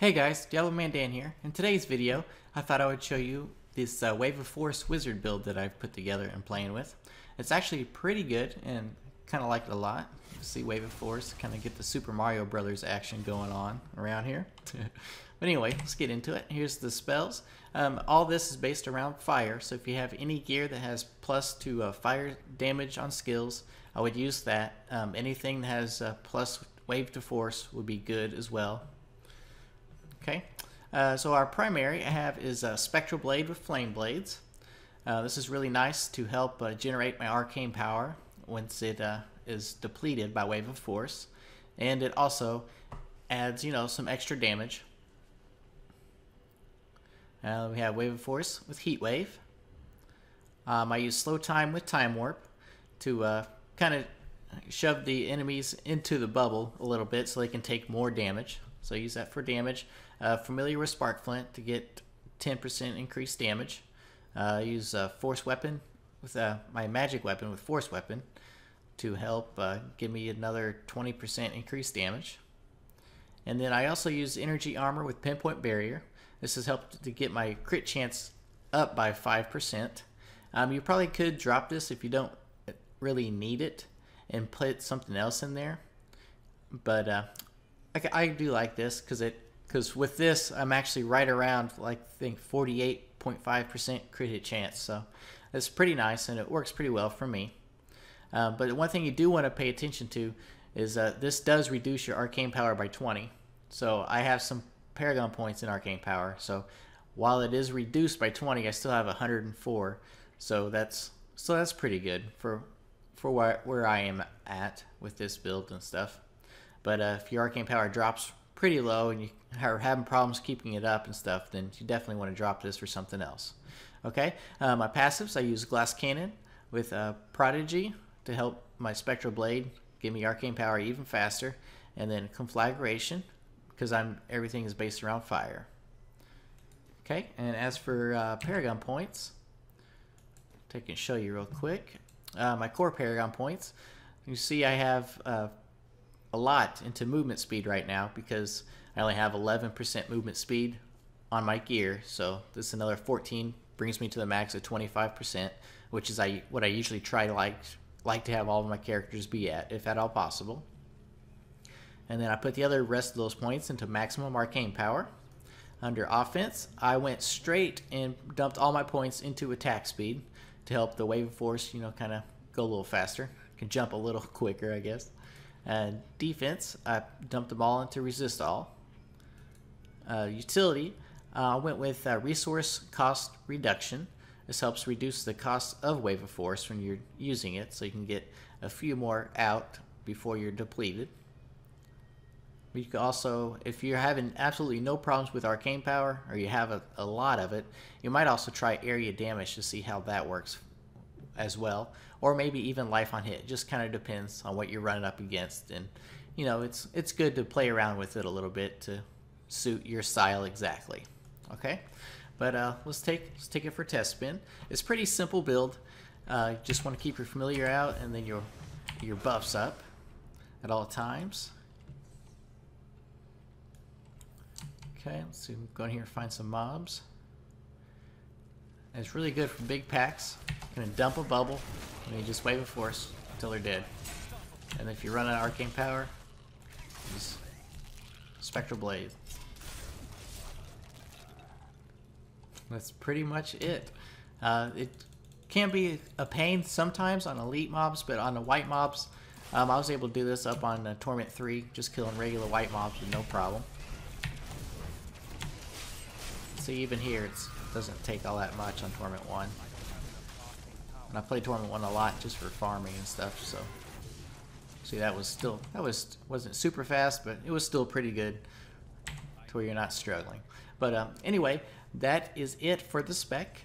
Hey guys, DiabloManDan here. In today's video, I thought I would show you this Wave of Force wizard build that I've put together and playing with. It's actually pretty good and kind of like it a lot. See Wave of Force, kind of get the Super Mario Brothers action going on around here. But anyway, let's get into it. Here's the spells. All this is based around fire, so if you have any gear that has plus to fire damage on skills, I would use that. Anything that has plus Wave to Force would be good as well. Okay, so our primary I have is a Spectral Blade with Flame Blades. This is really nice to help generate my arcane power once it is depleted by Wave of Force, and it also adds, some extra damage. We have Wave of Force with Heat Wave. I use Slow Time with Time Warp to kind of shove the enemies into the bubble a little bit so they can take more damage. So I use that for damage. Familiar with Spark Flint to get 10% increased damage. I use Force Weapon with my magic weapon with Force Weapon to help give me another 20% increased damage. And then I also use Energy Armor with Pinpoint Barrier. This has helped to get my crit chance up by 5%. You probably could drop this if you don't really need it and put something else in there. But I do like this because with this I'm actually right around I think 48.5% crit hit chance, so it's pretty nice and it works pretty well for me. But one thing you do want to pay attention to is this does reduce your arcane power by 20. So I have some Paragon Points in arcane power, so while it is reduced by 20, I still have 104. So that's pretty good for where I am at with this build and stuff. But if your arcane power drops pretty low and you are having problems keeping it up and stuff, then you definitely want to drop this for something else. Okay, my passives, I use Glass Cannon with Prodigy to help my Spectral Blade give me arcane power even faster, and then Conflagration because everything is based around fire. Okay, and as for Paragon Points, I can show you real quick. My core Paragon Points, you see I have a lot into movement speed right now because I only have 11% movement speed on my gear, so this another 14 brings me to the max of 25%, which is what I usually try to like to have all of my characters be at, if at all possible. And then I put the rest of those points into maximum arcane power. Under offense, I went straight and dumped all my points into attack speed to help the Wave of Force, kind of go a little faster, can jump a little quicker, I guess. And defense, I dumped them all into resist all. Utility, I went with resource cost reduction. This helps reduce the cost of Wave of Force when you're using it, so you can get a few more out before you're depleted. You can also, if you're having absolutely no problems with arcane power, or you have a lot of it, you might also try area damage to see how that works as well, or maybe even life on hit. It just kind of depends on what you're running up against, and it's good to play around with it a little bit to suit your style exactly. Okay, but let's take it for a test spin. It's a pretty simple build. Just want to keep your familiar out and then your buffs up at all times. Okay, let's see. Go in here and find some mobs. And it's really good for big packs. You're gonna dump a bubble and you just Wave of Force until they're dead. And if you run out of arcane power, just Spectral Blade. That's pretty much it. It can be a pain sometimes on elite mobs, but on the white mobs, I was able to do this up on Torment 3, just killing regular white mobs with no problem. See, even here, it doesn't take all that much on Torment 1. And I played Torment 1 a lot just for farming and stuff, so. See, wasn't super fast, but it was still pretty good to where you're not struggling. But anyway, that is it for the spec.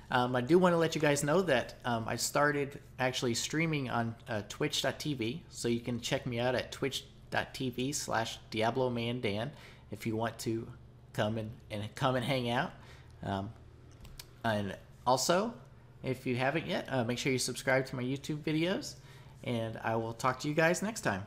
I do want to let you guys know that I started actually streaming on twitch.tv, so you can check me out at twitch.tv/DiabloManDan if you want to come and hang out. And also, if you haven't yet, make sure you subscribe to my YouTube videos, and I will talk to you guys next time.